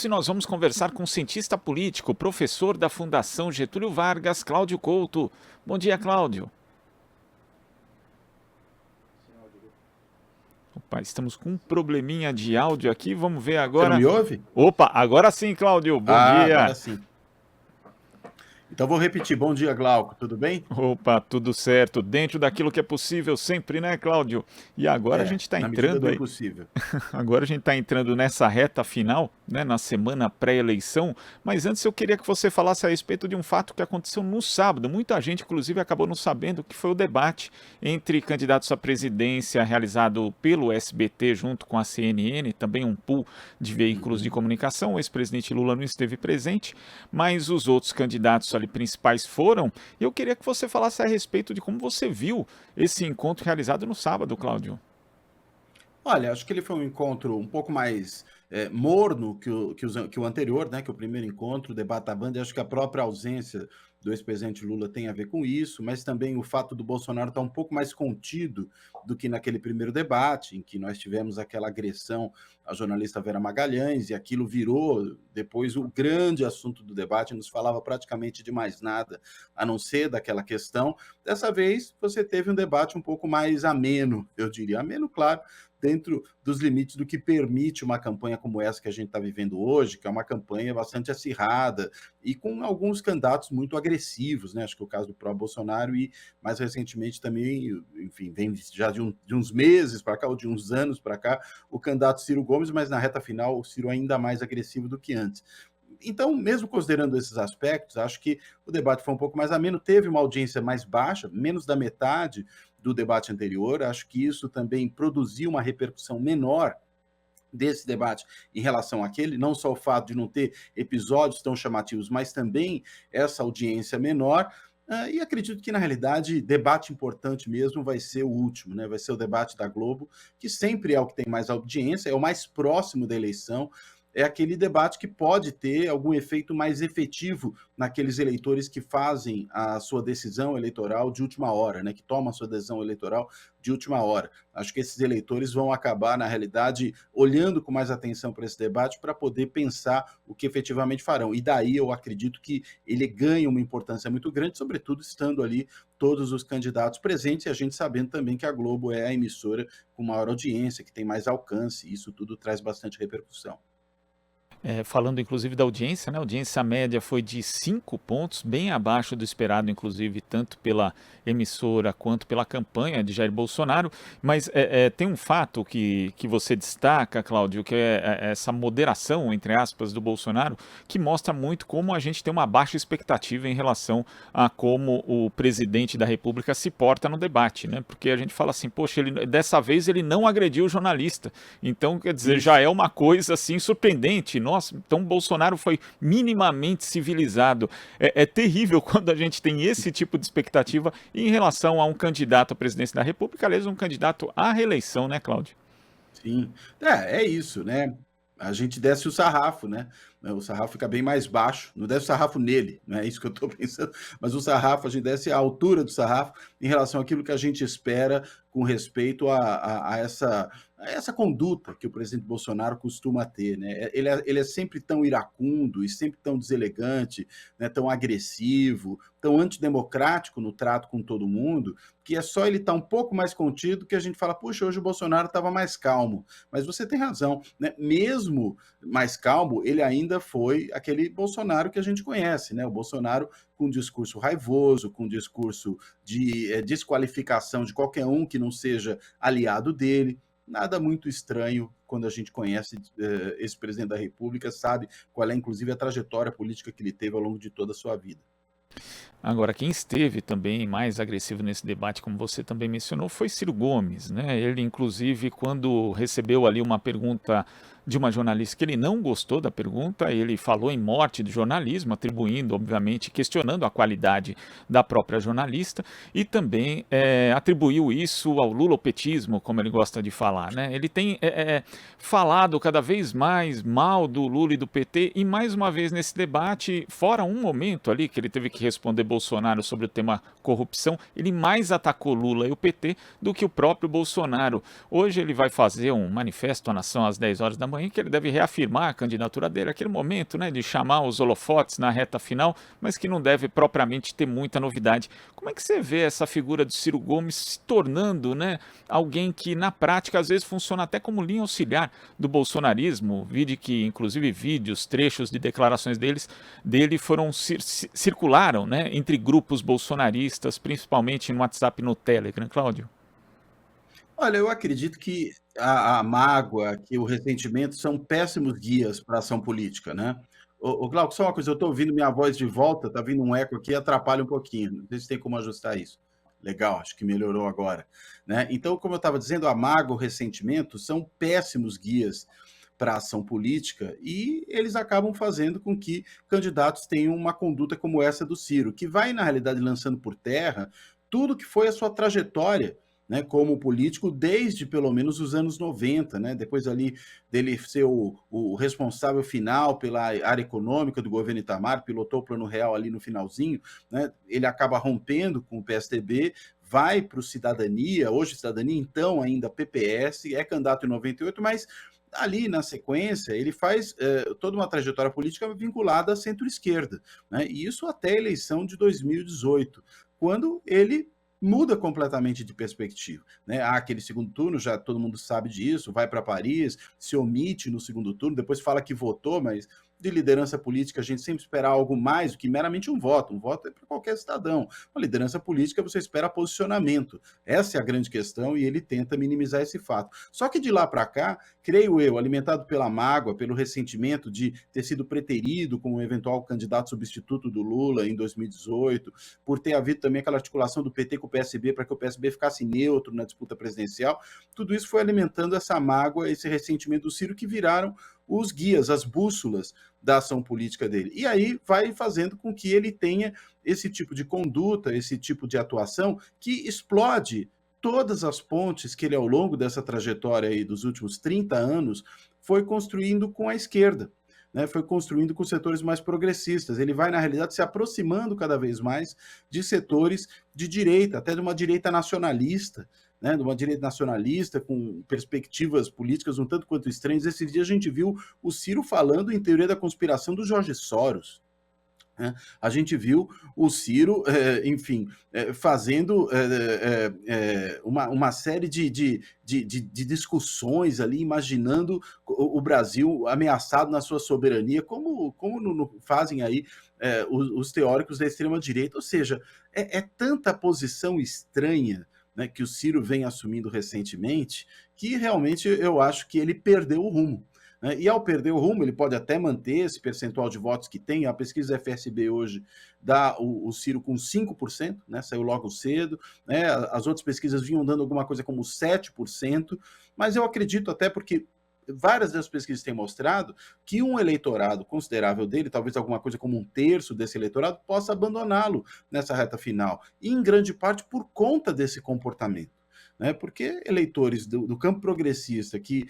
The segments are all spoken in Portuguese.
isso e nós vamos conversar com o cientista político, professor da Fundação Getúlio Vargas, Cláudio Couto. Bom dia, Cláudio. Opa, estamos com um probleminha de áudio aqui, vamos ver Você não agora. me ouve? Opa, agora sim, Cláudio, bom dia. Agora sim. Então vou repetir. Bom dia, Glauco, tudo bem? Opa, tudo certo, dentro daquilo que é possível sempre, né, Cláudio? E agora a gente está na medida entrando do aí. impossível. Agora a gente está entrando nessa reta final, né, na semana pré-eleição, mas antes eu queria que você falasse a respeito de um fato que aconteceu no sábado. Muita gente, inclusive, acabou não sabendo que foi o debate entre candidatos à presidência realizado pelo SBT junto com a CNN, também um pool de veículos de comunicação. O ex-presidente Lula não esteve presente, mas os outros candidatos ali principais foram. E eu queria que você falasse a respeito de como você viu esse encontro realizado no sábado, Cláudio. Olha, acho que ele foi um encontro um pouco mais morno que o anterior, né? Que o primeiro encontro, o debate da banda. E acho que a própria ausência do ex-presidente Lula tem a ver com isso, mas também o fato do Bolsonaro estar um pouco mais contido do que naquele primeiro debate, em que nós tivemos aquela agressão à jornalista Vera Magalhães, e aquilo virou depois o grande assunto do debate, não se falava praticamente de mais nada, a não ser daquela questão. Dessa vez, você teve um debate um pouco mais ameno, eu diria. Ameno, claro, dentro dos limites do que permite uma campanha como essa que a gente está vivendo hoje, que é uma campanha bastante acirrada e com alguns candidatos muito agressivos, né? Acho que o caso do próprio Bolsonaro e, mais recentemente também, enfim, vem já de uns meses para cá, ou de uns anos para cá, o candidato Ciro Gomes, mas na reta final o Ciro ainda mais agressivo do que antes. Então, mesmo considerando esses aspectos, acho que o debate foi um pouco mais ameno, teve uma audiência mais baixa, menos da metade do debate anterior. Acho que isso também produziu uma repercussão menor desse debate em relação àquele, não só o fato de não ter episódios tão chamativos, mas também essa audiência menor. E acredito que, na realidade, debate importante mesmo vai ser o último, né? Vai ser o debate da Globo, que sempre é o que tem mais audiência, é o mais próximo da eleição, é aquele debate que pode ter algum efeito mais efetivo naqueles eleitores que fazem a sua decisão eleitoral de última hora, né? Que tomam a sua decisão eleitoral de última hora. Acho que esses eleitores vão acabar, na realidade, olhando com mais atenção para esse debate para poder pensar o que efetivamente farão. E daí eu acredito que ele ganha uma importância muito grande, sobretudo estando ali todos os candidatos presentes e a gente sabendo também que a Globo é a emissora com maior audiência, que tem mais alcance, e isso tudo traz bastante repercussão. Falando inclusive da audiência, né? A audiência média foi de 5 pontos, bem abaixo do esperado, inclusive, tanto pela emissora quanto pela campanha de Jair Bolsonaro. Mas tem um fato que você destaca, Cláudio, que é essa moderação, entre aspas, do Bolsonaro, que mostra muito como a gente tem uma baixa expectativa em relação a como o presidente da República se porta no debate, né? Porque a gente fala assim, poxa, dessa vez ele não agrediu o jornalista. Então, quer dizer, já é uma coisa assim surpreendente. Nossa, então o Bolsonaro foi minimamente civilizado. É terrível quando a gente tem esse tipo de expectativa em relação a um candidato à presidência da República, aliás, um candidato à reeleição, né, Cláudio? Sim, é isso, né? A gente desce o sarrafo, né? O sarrafo fica bem mais baixo, não desce o sarrafo nele, não é isso que eu estou pensando, mas o sarrafo, a gente desce a altura do sarrafo em relação àquilo que a gente espera com respeito a essa conduta que o presidente Bolsonaro costuma ter, né? Ele é sempre tão iracundo e sempre tão deselegante, né? Tão agressivo, tão antidemocrático no trato com todo mundo, que é só ele estar um pouco mais contido que a gente fala, puxa, hoje o Bolsonaro estava mais calmo. Mas você tem razão, né? Mesmo mais calmo, ele ainda foi aquele Bolsonaro que a gente conhece, né? O Bolsonaro com um discurso raivoso, com um discurso de desqualificação de qualquer um que não seja aliado dele. Nada muito estranho quando a gente conhece esse presidente da República, sabe qual é, inclusive, a trajetória política que ele teve ao longo de toda a sua vida. Agora, quem esteve também mais agressivo nesse debate, como você também mencionou, foi Ciro Gomes, né? Ele, inclusive, quando recebeu ali uma pergunta de uma jornalista que ele não gostou da pergunta, ele falou em morte do jornalismo, atribuindo, obviamente, questionando a qualidade da própria jornalista e também atribuiu isso ao lulopetismo, como ele gosta de falar, né? Ele tem falado cada vez mais mal do Lula e do PT e, mais uma vez, nesse debate, fora um momento ali que ele teve que responder Bolsonaro sobre o tema corrupção, ele mais atacou Lula e o PT do que o próprio Bolsonaro. Hoje ele vai fazer um manifesto à nação às 10 horas da manhã, campanha que ele deve reafirmar a candidatura dele, aquele momento, né, de chamar os holofotes na reta final, mas que não deve propriamente ter muita novidade. Como é que você vê essa figura de Ciro Gomes se tornando, né, alguém que na prática às vezes funciona até como linha auxiliar do bolsonarismo? Vide que inclusive vídeos, trechos de declarações dele foram circularam, né, entre grupos bolsonaristas, principalmente no WhatsApp e no Telegram, Cláudio? Olha, eu acredito que a mágoa, que o ressentimento são péssimos guias para a ação política, né. Ô Glauco, só uma coisa, eu estou ouvindo minha voz de volta, está vindo um eco aqui, atrapalha um pouquinho, não sei se tem como ajustar isso. Legal, acho que melhorou agora, né. Então, como eu estava dizendo, a mágoa, o ressentimento são péssimos guias para a ação política e eles acabam fazendo com que candidatos tenham uma conduta como essa do Ciro, que vai, na realidade, lançando por terra tudo que foi a sua trajetória, né, como político desde pelo menos os anos 90, né, depois ali dele ser o responsável final pela área econômica do governo Itamar, pilotou o Plano Real ali no finalzinho, né, ele acaba rompendo com o PSDB, vai para o Cidadania, hoje Cidadania, então ainda PPS, é candidato em 98, mas ali na sequência ele faz toda uma trajetória política vinculada à centro-esquerda, né, e isso até a eleição de 2018, quando ele muda completamente de perspectiva, né? Há aquele segundo turno, já todo mundo sabe disso, vai para Paris, se omite no segundo turno, depois fala que votou, mas de liderança política a gente sempre espera algo mais do que meramente um voto. Um voto é para qualquer cidadão. Uma liderança política você espera posicionamento. Essa é a grande questão e ele tenta minimizar esse fato. Só que de lá para cá, creio eu, alimentado pela mágoa, pelo ressentimento de ter sido preterido como um eventual candidato substituto do Lula em 2018, por ter havido também aquela articulação do PT com o PSB para que o PSB ficasse neutro na disputa presidencial, tudo isso foi alimentando essa mágoa, esse ressentimento do Ciro que viraram os guias, as bússolas da ação política dele. E aí vai fazendo com que ele tenha esse tipo de conduta, esse tipo de atuação que explode todas as pontes que ele, ao longo dessa trajetória aí dos últimos 30 anos, foi construindo com a esquerda, né? Foi construindo com setores mais progressistas. Ele vai, na realidade, se aproximando cada vez mais de setores de direita, até de uma direita nacionalista, né, de uma direita nacionalista, com perspectivas políticas um tanto quanto estranhas. Esses dias a gente viu o Ciro falando em teoria da conspiração do Jorge Soros, né? A gente viu o Ciro, enfim, fazendo uma série de discussões ali, imaginando o Brasil ameaçado na sua soberania, como fazem aí os teóricos da extrema-direita. Ou seja, é tanta posição estranha, né, que o Ciro vem assumindo recentemente, que realmente eu acho que ele perdeu o rumo, né? E ao perder o rumo, ele pode até manter esse percentual de votos que tem. A pesquisa FSB hoje dá o Ciro com 5%, né? Saiu logo cedo, né? As outras pesquisas vinham dando alguma coisa como 7%, mas eu acredito até porque várias das pesquisas têm mostrado que um eleitorado considerável dele, talvez alguma coisa como um terço desse eleitorado, possa abandoná-lo nessa reta final, e em grande parte por conta desse comportamento, né? Porque eleitores do campo progressista que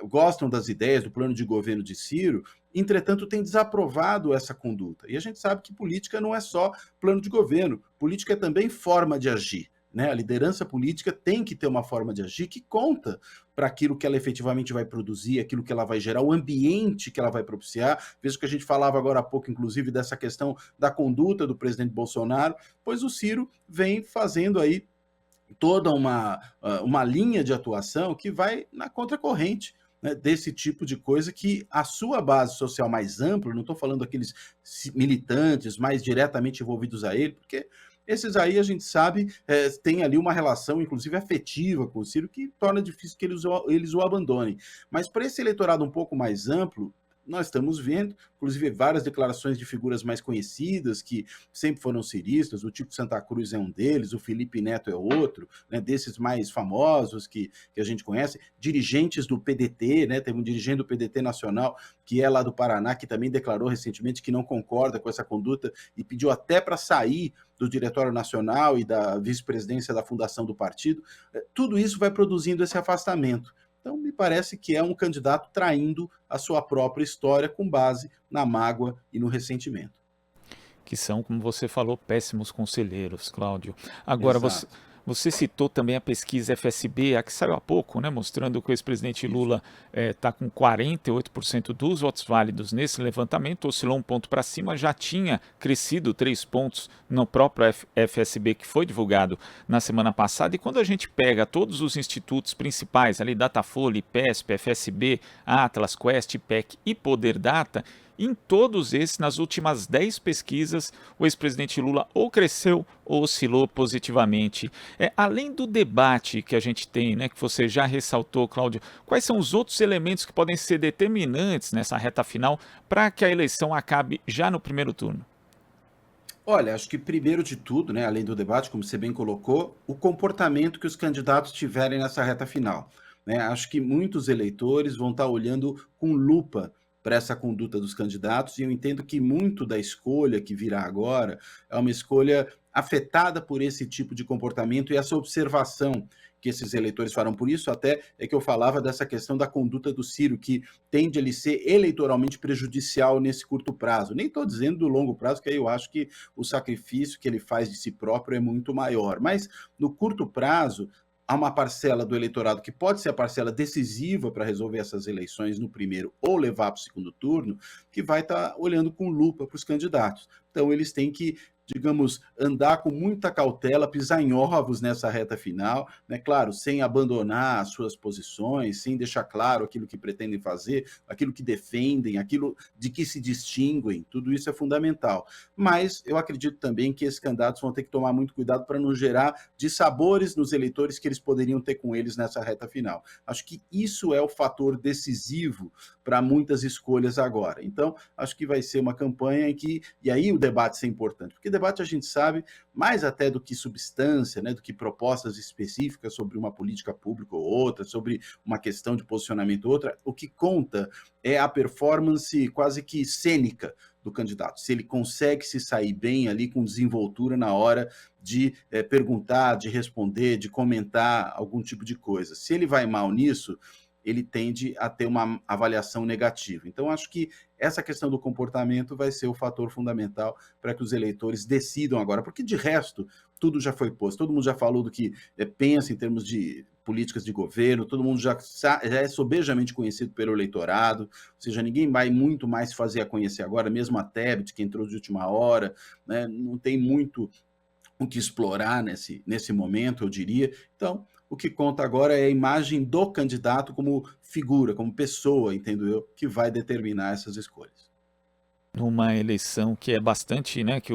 gostam das ideias do plano de governo de Ciro, entretanto, têm desaprovado essa conduta. E a gente sabe que política não é só plano de governo, política é também forma de agir, né? A liderança política tem que ter uma forma de agir que conta para aquilo que ela efetivamente vai produzir, aquilo que ela vai gerar, o ambiente que ela vai propiciar. Veja que a gente falava agora há pouco, inclusive, dessa questão da conduta do presidente Bolsonaro, pois o Ciro vem fazendo aí toda uma linha de atuação que vai na contracorrente, né, desse tipo de coisa que a sua base social mais ampla, não estou falando daqueles militantes mais diretamente envolvidos a ele, porque esses aí a gente sabe tem ali uma relação, inclusive afetiva com o Ciro, que torna difícil que eles o abandonem. Mas para esse eleitorado um pouco mais amplo, nós estamos vendo, inclusive, várias declarações de figuras mais conhecidas que sempre foram ciristas. O Tico Santa Cruz é um deles, o Felipe Neto é outro, né, desses mais famosos que a gente conhece, dirigentes do PDT, né, teve um dirigente do PDT nacional que é lá do Paraná, que também declarou recentemente que não concorda com essa conduta e pediu até para sair do Diretório Nacional e da vice-presidência da fundação do partido. Tudo isso vai produzindo esse afastamento. Então, me parece que é um candidato traindo a sua própria história com base na mágoa e no ressentimento. Que são, como você falou, péssimos conselheiros, Cláudio. Agora, Exato. Você citou também a pesquisa FSB, a que saiu há pouco, né, mostrando que o ex-presidente Isso. Lula está com 48% dos votos válidos nesse levantamento, oscilou um ponto para cima, já tinha crescido 3 pontos no próprio FSB que foi divulgado na semana passada. E quando a gente pega todos os institutos principais, ali Datafolha, IPESP, FSB, Atlas, Quest, IPEC e Poder Data, em todos esses, nas últimas 10 pesquisas, o ex-presidente Lula ou cresceu ou oscilou positivamente. Além do debate que a gente tem, né, que você já ressaltou, Cláudio, quais são os outros elementos que podem ser determinantes nessa reta final para que a eleição acabe já no primeiro turno? Olha, acho que primeiro de tudo, né, além do debate, como você bem colocou, o comportamento que os candidatos tiverem nessa reta final, né? Acho que muitos eleitores vão estar olhando com lupa para essa conduta dos candidatos e eu entendo que muito da escolha que virá agora é uma escolha afetada por esse tipo de comportamento e essa observação que esses eleitores farão. Por isso até é que eu falava dessa questão da conduta do Ciro, que tende a ele ser eleitoralmente prejudicial nesse curto prazo. Nem estou dizendo do longo prazo, que aí eu acho que o sacrifício que ele faz de si próprio é muito maior. Mas no curto prazo, há uma parcela do eleitorado que pode ser a parcela decisiva para resolver essas eleições no primeiro ou levar para o segundo turno, que vai estar olhando com lupa para os candidatos. Então, eles têm que, digamos, andar com muita cautela, pisar em ovos nessa reta final, né? Claro, sem abandonar as suas posições, sem deixar claro aquilo que pretendem fazer, aquilo que defendem, aquilo de que se distinguem, tudo isso é fundamental. Mas eu acredito também que esses candidatos vão ter que tomar muito cuidado para não gerar dissabores nos eleitores que eles poderiam ter com eles nessa reta final. Acho que isso é o fator decisivo para muitas escolhas agora. Então, acho que vai ser uma campanha em que, e aí o debate ser importante, porque debate a gente sabe, mais até do que substância, né, do que propostas específicas sobre uma política pública ou outra, sobre uma questão de posicionamento ou outra, o que conta é a performance quase que cênica do candidato, se ele consegue se sair bem ali com desenvoltura na hora de perguntar, de responder, de comentar algum tipo de coisa. Se ele vai mal nisso, ele tende a ter uma avaliação negativa. Então, acho que essa questão do comportamento vai ser o fator fundamental para que os eleitores decidam agora, porque de resto, tudo já foi posto, todo mundo já falou do que pensa em termos de políticas de governo, todo mundo já é sobejamente conhecido pelo eleitorado, ou seja, ninguém vai muito mais se fazer a conhecer agora, mesmo a Tebet, que entrou de última hora, né, não tem muito o que explorar nesse momento, eu diria. Então, o que conta agora é a imagem do candidato como figura, como pessoa, entendo eu, que vai determinar essas escolhas. Numa eleição que é bastante, né, que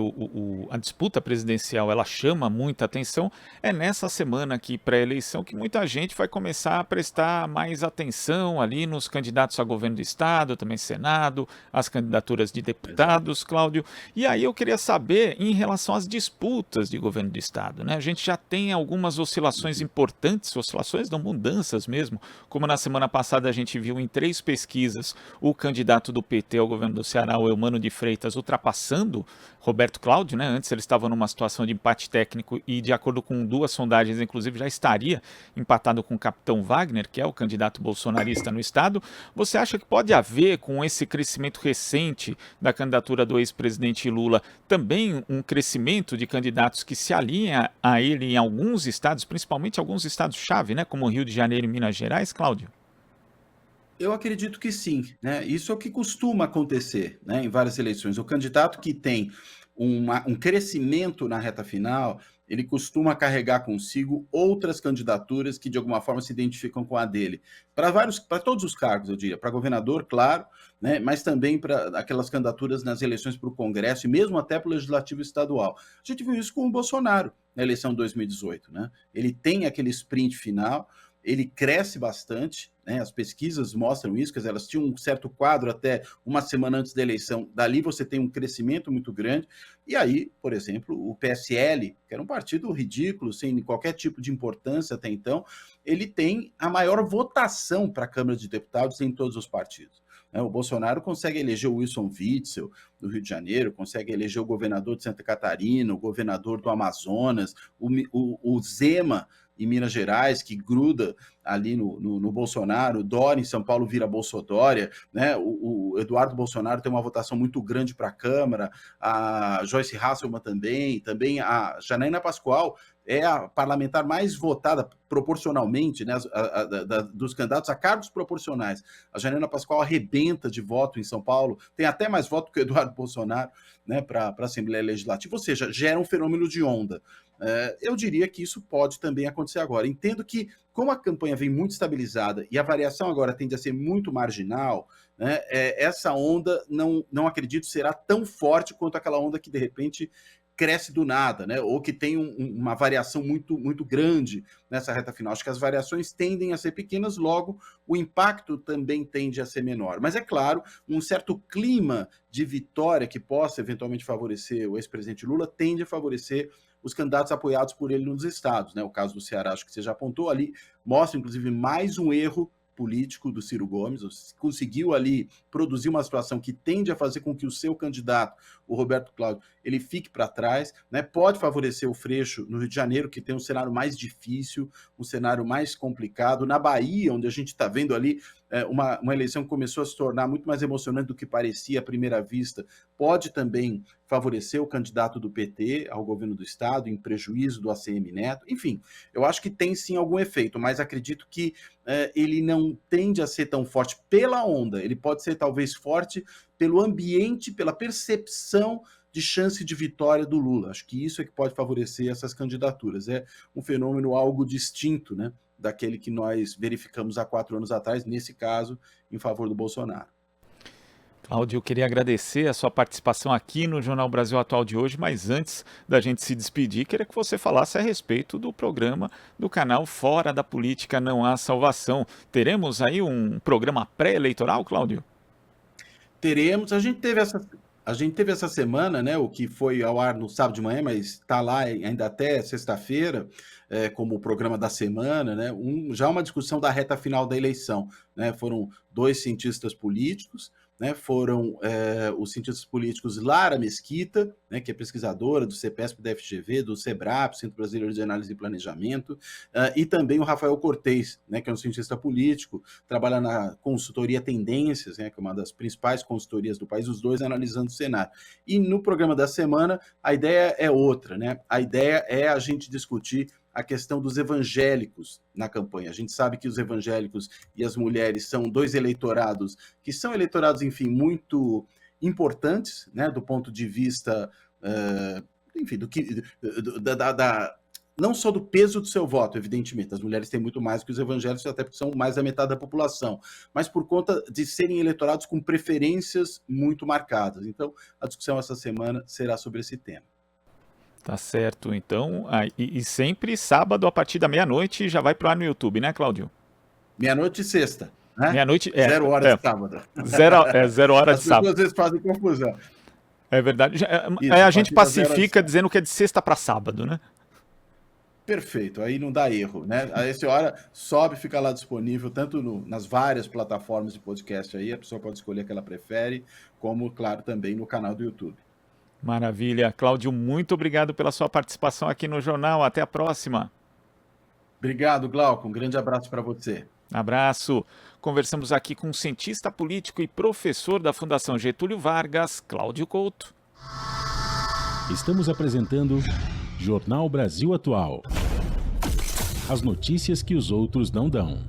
a disputa presidencial ela chama muita atenção, é nessa semana aqui pré-eleição que muita gente vai começar a prestar mais atenção ali nos candidatos a governo do estado, também Senado, as candidaturas de Exato. deputados, Cláudio. E aí eu queria saber em relação às disputas de governo do estado, né? A gente já tem algumas oscilações Uhum. importantes, oscilações não, mudanças mesmo, como na semana passada a gente viu em 3 pesquisas o candidato do PT ao governo do Ceará, o Eumano de Freitas, ultrapassando Roberto Cláudio, né? Antes ele estava numa situação de empate técnico e, de acordo com 2 sondagens, inclusive já estaria empatado com o capitão Wagner, que é o candidato bolsonarista no estado. Você acha que pode haver, com esse crescimento recente da candidatura do ex-presidente Lula, também um crescimento de candidatos que se alinha a ele em alguns estados, principalmente alguns estados-chave, né? Como Rio de Janeiro e Minas Gerais, Cláudio? Eu acredito que sim, né? Isso é o que costuma acontecer, né, em várias eleições. O candidato que tem um crescimento na reta final, ele costuma carregar consigo outras candidaturas que de alguma forma se identificam com a dele. Para todos os cargos, eu diria, para governador, claro, né, mas também para aquelas candidaturas nas eleições para o Congresso e mesmo até para o Legislativo Estadual. A gente viu isso com o Bolsonaro na eleição de 2018, né? Ele tem aquele sprint final, ele cresce bastante, né? As pesquisas mostram isso, quer dizer, elas tinham um certo quadro até uma semana antes da eleição, dali você tem um crescimento muito grande, e aí, por exemplo, o PSL, que era um partido ridículo, sem qualquer tipo de importância até então, ele tem a maior votação para a Câmara de Deputados em todos os partidos. Né? O Bolsonaro consegue eleger o Wilson Witzel, do Rio de Janeiro, consegue eleger o governador de Santa Catarina, o governador do Amazonas, o Zema, em Minas Gerais, que gruda ali no Bolsonaro, Dória em São Paulo vira Bolsodória, né? O Eduardo Bolsonaro tem uma votação muito grande para a Câmara, a Joyce Hasselmann também a Janaína Pascoal é a parlamentar mais votada proporcionalmente, né, dos candidatos a cargos proporcionais. A Janaína Pascoal arrebenta de voto em São Paulo, tem até mais voto que o Eduardo Bolsonaro, né, para a Assembleia Legislativa, ou seja, gera um fenômeno de onda. Eu diria que isso pode também acontecer agora. Entendo que, como a campanha vem muito estabilizada e a variação agora tende a ser muito marginal, né, essa onda não acredito será tão forte quanto aquela onda que, de repente, cresce do nada, né? Ou que tem uma variação muito, muito grande nessa reta final. Acho que as variações tendem a ser pequenas, logo o impacto também tende a ser menor. Mas é claro, um certo clima de vitória que possa eventualmente favorecer o ex-presidente Lula tende a favorecer os candidatos apoiados por ele nos estados, né? O caso do Ceará, acho que você já apontou ali, mostra inclusive mais um erro político do Ciro Gomes, conseguiu ali produzir uma situação que tende a fazer com que o seu candidato, o Roberto Cláudio, ele fique para trás, né? Pode favorecer o Freixo no Rio de Janeiro, que tem um cenário mais difícil, um cenário mais complicado. Na Bahia, onde a gente está vendo ali uma eleição que começou a se tornar muito mais emocionante do que parecia à primeira vista, pode também favorecer o candidato do PT ao governo do Estado, em prejuízo do ACM Neto. Enfim, eu acho que tem sim algum efeito, mas acredito que ele não tende a ser tão forte pela onda, ele pode ser talvez forte pelo ambiente, pela percepção de chance de vitória do Lula. Acho que isso é que pode favorecer essas candidaturas. É um fenômeno algo distinto, né, daquele que nós verificamos há 4 anos atrás, nesse caso, em favor do Bolsonaro. Cláudio, eu queria agradecer a sua participação aqui no Jornal Brasil Atual de hoje, mas antes da gente se despedir, queria que você falasse a respeito do programa do canal Fora da Política Não Há Salvação. Teremos aí um programa pré-eleitoral, Cláudio? Teremos, a gente teve essa semana, né, o que foi ao ar no sábado de manhã, mas está lá ainda até sexta-feira, como o programa da semana, né, já uma discussão da reta final da eleição, né, foram 2 cientistas políticos, né, foram os cientistas políticos Lara Mesquita, né, que é pesquisadora do CEPESP da FGV, do SEBRAP, Centro Brasileiro de Análise e Planejamento, e também o Rafael Cortez, né, que é um cientista político, trabalha na consultoria Tendências, né, que é uma das principais consultorias do país, os dois analisando o cenário. E no programa da semana, a ideia é outra, né? A ideia é a gente discutir a questão dos evangélicos na campanha. A gente sabe que os evangélicos e as mulheres são 2 eleitorados que são eleitorados, enfim, muito importantes, né, do ponto de vista, enfim, não só do peso do seu voto, evidentemente, as mulheres têm muito mais que os evangélicos, até porque são mais da metade da população, mas por conta de serem eleitorados com preferências muito marcadas. Então, a discussão essa semana será sobre esse tema. Tá certo, então, e sempre sábado a partir da meia-noite já vai pro ar no YouTube, né, Cláudio? Meia-noite e sexta, né? Meia-noite, 0 horas de sábado. 0 horas de sábado. As pessoas às vezes fazem confusão. É verdade. Isso, a a gente partir das 0 horas pacifica dizendo que é de sexta para sábado, né? Perfeito, aí não dá erro, né? A essa hora sobe, fica lá disponível, tanto nas várias plataformas de podcast aí, a pessoa pode escolher a que ela prefere, como, claro, também no canal do YouTube. Maravilha. Cláudio, muito obrigado pela sua participação aqui no jornal. Até a próxima. Obrigado, Glauco. Um grande abraço para você. Abraço. Conversamos aqui com o cientista político e professor da Fundação Getúlio Vargas, Cláudio Couto. Estamos apresentando Jornal Brasil Atual. As notícias que os outros não dão.